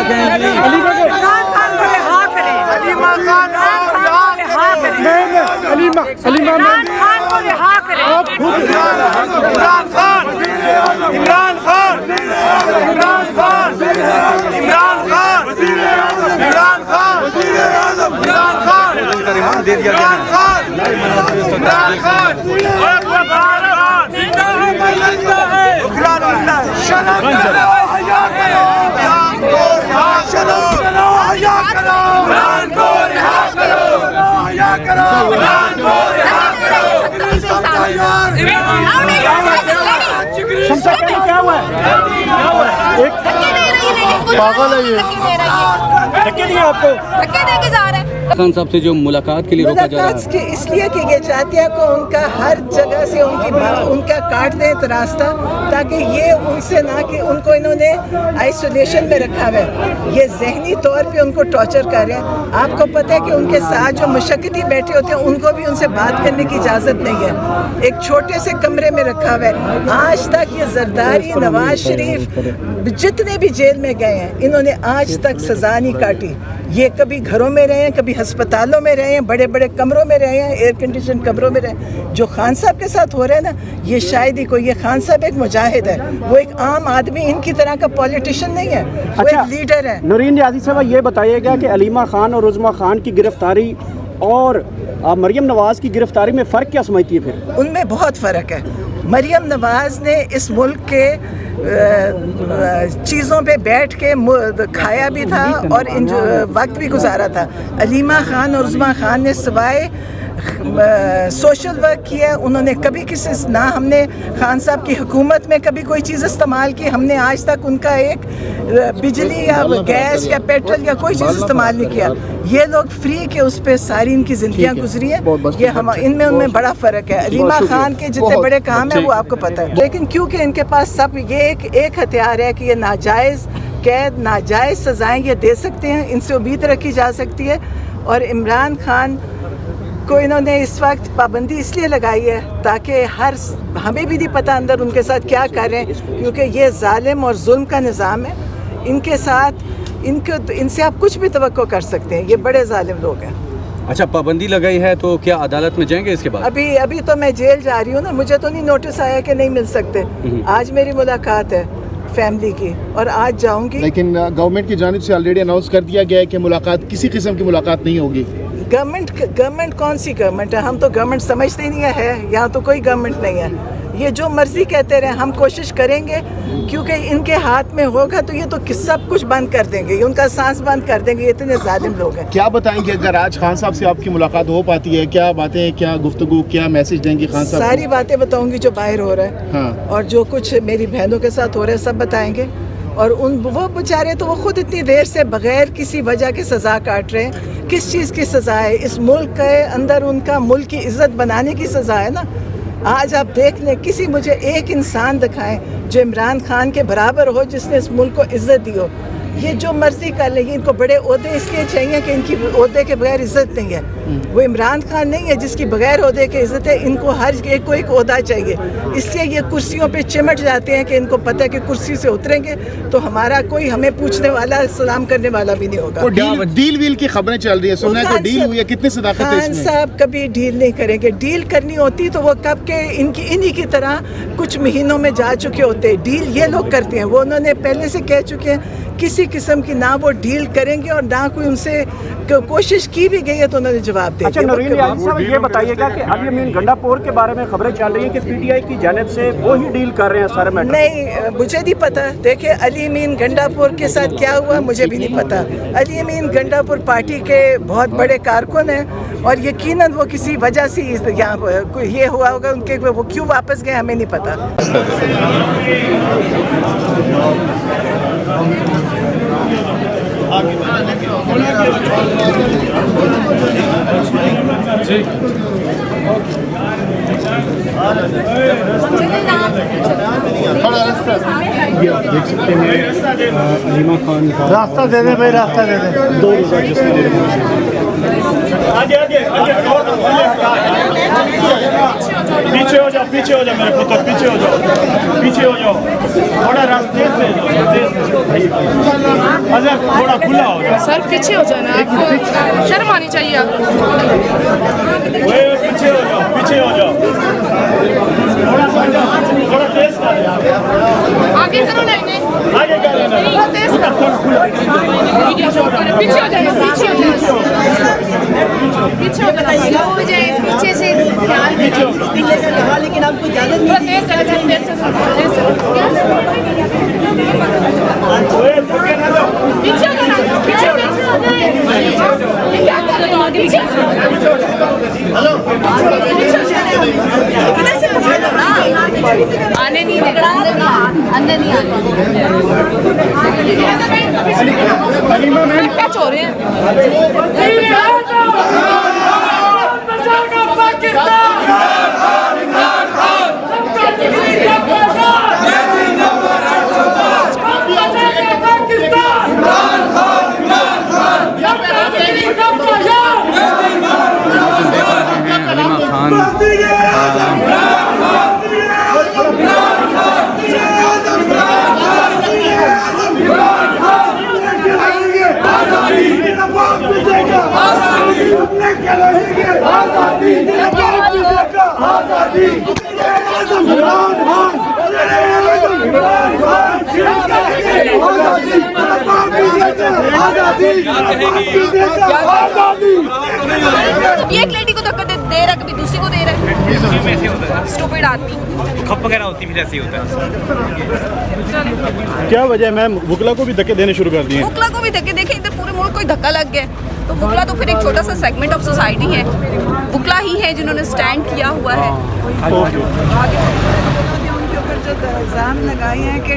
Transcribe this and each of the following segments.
कहेंगी? इमरान खान को रिहा करें। अलीमा खान इमरान खान को रिहा करें। इमरान खान इमरान खान इमरान खान इमरान खान इमरान खान इमरान खान दे दिया गया है। इमरान खान क्या हुआ है? पागल है ये। धक्के दिए आपको? धक्के देके जा रहे हैं। खान साहब से जो मुलाकात के लिए रोका जा रहा है, मुलाकात इसलिए की गई जाती है को उनका हर जगह से उनका काट दें तो रास्ता, ताकि ये उनसे ना कि उनको इन्होंने आइसोलेशन में रखा हुआ है, ये जहनी तौर पे उनको टॉर्चर कर रहे हैं। आपको पता है कि उनके साथ जो मुशक्कती बैठे होते हैं उनको भी उनसे बात करने की इजाज़त नहीं है, एक छोटे से कमरे में रखा हुआ है। आज तक ये जरदारी, नवाज शरीफ जितने भी जेल में गए हैं इन्होंने आज तक सजा नहीं काटी। ये कभी घरों में रहे हैं, कभी अस्पतालों में रहे हैं, बड़े बड़े कमरों में रहे हैं, एयर कंडीशन कमरों में रहे हैं। जो खान साहब के साथ हो रहा है ना, ये शायद ही कोई, ये खान साहब एक मुजाहिद है, वो एक आम आदमी इनकी तरह का पॉलिटिशियन नहीं है, वो एक लीडर है। नूरीन नियाज़ी साहब, ये बताइएगा कि अलीमा खान और उज़्मा खान की गिरफ्तारी और मरियम नवाज की गिरफ्तारी में फ़र्क क्या समझती है? फिर उनमें बहुत फ़र्क है। मरियम नवाज ने इस मुल्क के चीज़ों पे बैठ के खाया भी था और वक्त भी गुजारा था। अलीमा खान और उज़्मा खान ने सिवाय सोशल वर्क किया, उन्होंने कभी किसी ना, हमने खान साहब की हुकूमत में कभी कोई चीज़ इस्तेमाल की, हमने आज तक उनका एक बिजली या गैस या पेट्रोल या कोई चीज़ इस्तेमाल नहीं किया। ये लोग फ्री के उस पर सारी इनकी ज़िंदगियाँ गुजरी है। ये हम इनमें उनमें बड़ा फ़र्क है। अलीमा खान के जितने बड़े काम है वो आपको पता है, लेकिन क्योंकि इनके पास सब ये एक हथियार है कि ये नाजायज़ कैद, नाजायज़ सज़ाएँ ये दे सकते हैं, इनसे उम्मीद रखी जा सकती है। और इमरान खान को इन्होंने इस वक्त पाबंदी इसलिए लगाई है ताकि हमें भी नहीं पता अंदर उनके साथ क्या कर रहे हैं, क्योंकि ये जालिम और जुल्म का निज़ाम है। इनके साथ इनसे आप कुछ भी तवक्को कर सकते हैं, ये बड़े जालिम लोग हैं। अच्छा, पाबंदी लगाई है तो क्या अदालत में जाएंगे इसके बाद? अभी तो मैं जेल जा रही हूँ ना, मुझे तो नहीं नोटिस आया कि नहीं मिल सकते। आज मेरी मुलाकात है फैमिली की और आज जाऊँगी। लेकिन गवर्नमेंट की जानिब से ऑलरेडी अनाउंस कर दिया गया है कि मुलाकात, किसी किस्म की मुलाकात नहीं होगी। गवर्नमेंट कौन सी गवर्नमेंट है? हम तो गवर्नमेंट समझते ही नहीं है, यहाँ तो कोई गवर्नमेंट नहीं है। ये जो मर्जी कहते रहे, हम कोशिश करेंगे, क्योंकि इनके हाथ में होगा तो ये तो सब कुछ बंद कर देंगे, ये उनका सांस बंद कर देंगे, इतने जालिम लोग हैं। क्या बताएंगे अगर आज खान साहब से आपकी मुलाकात हो पाती है? क्या बातें, क्या गुफ्तगू, क्या मैसेज देंगे खान साहब? सारी बातें बताऊंगी जो बाहर हो रहा है। हाँ। और जो कुछ मेरी बहनों के साथ हो रहा है सब बताएंगे। और वो बेचारे तो वो खुद इतनी देर से बगैर किसी वजह के सज़ा काट रहे हैं। किस चीज़ की सज़ा है? इस मुल्क के अंदर उनका मुल्क की इज़्ज़त बनाने की सज़ा है ना। आज आप देख लें, किसी मुझे एक इंसान दिखाएं जो इमरान खान के बराबर हो, जिसने इस मुल्क को इज़्ज़त दी हो। ये जो मर्जी कर लेंगे, इनको बड़े ओहदे इसलिए चाहिए कि इनकी ओहदे के बगैर इज़्ज़त नहीं है। वो इमरान खान नहीं है जिसकी बगैर ओहदे के इज़्ज़त है, इनको हर एक को एक ओहदा चाहिए। इसलिए ये कुर्सियों पे चिमट जाते हैं कि इनको पता है कि कुर्सी से उतरेंगे तो हमारा कोई हमें पूछने वाला, सलाम करने वाला भी नहीं होगा। डील वील की खबरें चल रही है, सुनना है कोई डील हुई है? कितनी सदाकत है खान इसमें? साहब कभी डील नहीं करेंगे। डील करनी होती तो वो कब के इन्हीं की तरह कुछ महीनों में जा चुके होते। डील ये लोग करते हैं, वो उन्होंने पहले से कह चुके हैं किसी किस्म की ना वो डील करेंगे और ना कोई उनसे कोशिश की भी गई है तो उन्होंने जवाब दे अच्छा, नूरीन नियाज़ी साहब, ये बताइएगा कि अली अमीन गंडापुर के बारे में खबरें चल रही हैं कि पीटीआई की जानिब से वो ही डील कर रहे हैं सारे मैटर। नहीं, मुझे नहीं पता। देखिए, अली अमीन गंडापुर के साथ क्या हुआ मुझे भी नहीं पता। अली अमीन गंडापुर पार्टी के बहुत बड़े कारकुन हैं और यकीनन वो किसी वजह से यहाँ ये हुआ होगा, उनके वो क्यों वापस गए हमें नहीं पता। देख सकते हैं अलीमा खान का रास्ता दे दे भाई, रास्ता दे दे। 2 रोज़ा जिसमें दे पीछे हो जाओ मेरे पुत्र, पीछे हो जाओ, थोड़ा रास्ते से अजहर थोड़ा खुला हो जाए। सर पीछे हो जाना, आपको शर्म आनी चाहिए आपको। ओए पीछे हो जाओ, पीछे हो जाओ। थोड़ा सा जाओ, थोड़ा तेज कर। आगे करो ना इन्हें, आगे कर लेना। थोड़ा तेज कर। पीछे हो जाना, पीछे हो जाना, पीछे हो जाना, स्लो हो जाए, पीछे से ध्यान पीछे हो जाओ। लेकिन आपको ज़्यादा थोड़ा तेज चला, तेज से ओए धक्के ना दो। पीछे हो जाना, पीछे हो जाना। क्या कर रहे हो आगे पीछे? आने नहीं देगा, अंदर नहीं आने। क्या चो रहे हैं? हलीमा खान एक लेडी को धक्का दे रहा, कभी दूसरी को दे रहा है। स्टूपिड आदमी। खप वगैरह होती भी ऐसे ही होता है। क्या वजह है मैम, बुकला को भी धक्के देने शुरू कर दिए? बुकला को भी धक्के देखे, इधर पूरे मुल्क को ही धक्का लग गया। तो बुकला तो फिर एक छोटा सा सेगमेंट ऑफ सोसाइटी है। बुकला ही है जिन्होंने स्टैंड किया हुआ है। जो इल्ज़ाम लगाए हैं कि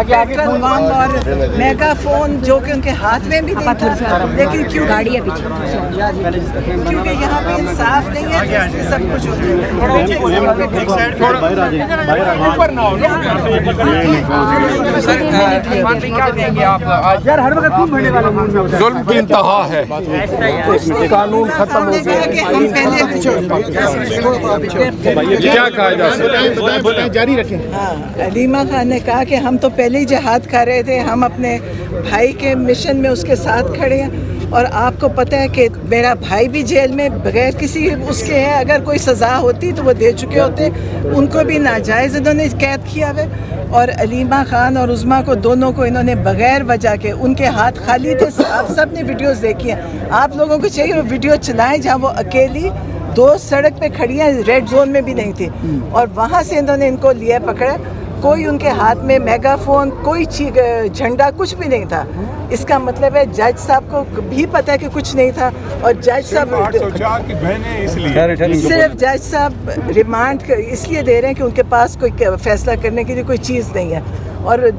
पेट्रोल बम और मेगाफोन जो कि उनके हाथ में भी नहीं था, लेकिन क्यों गाड़ी है पीछे, क्योंकि यहाँ पे इंसाफ नहीं है, तो इसलिए सब कुछ हो जाएगा। जुल्म की इंतहा है, कानून खत्म हो गया। हम पहले क्या कहा जा सकता है? जारी रखें। हाँ, अलीमा खान ने कहा कि हम तो पहले ही जिहाद कर रहे थे, हम अपने भाई के मिशन में उसके साथ खड़े हैं। और आपको पता है कि मेरा भाई भी जेल में बगैर किसी उसके है, अगर कोई सज़ा होती तो वो दे चुके होते, उनको भी नाजायज़ इन्होंने कैद किया है। और अलीमा खान और उज़मा को दोनों को इन्होंने बगैर वजह के, उनके हाथ खाली थे। आप सब ने वीडियोज़ देखी हैं, आप लोगों को चाहिए वो वीडियो चलाएँ जहाँ वो अकेली दो सड़क पे खड़ी हैं, रेड जोन में भी नहीं थी, और वहाँ से इन्होंने इनको लिया पकड़ा। कोई उनके हाथ में मेगाफोन, कोई झंडा, कुछ भी नहीं था। इसका मतलब है जज साहब को भी पता है कि कुछ नहीं था, और जज साहब सिर्फ जज साहब रिमांड इसलिए दे रहे हैं कि उनके पास कोई फैसला करने के लिए कोई चीज़ नहीं है। और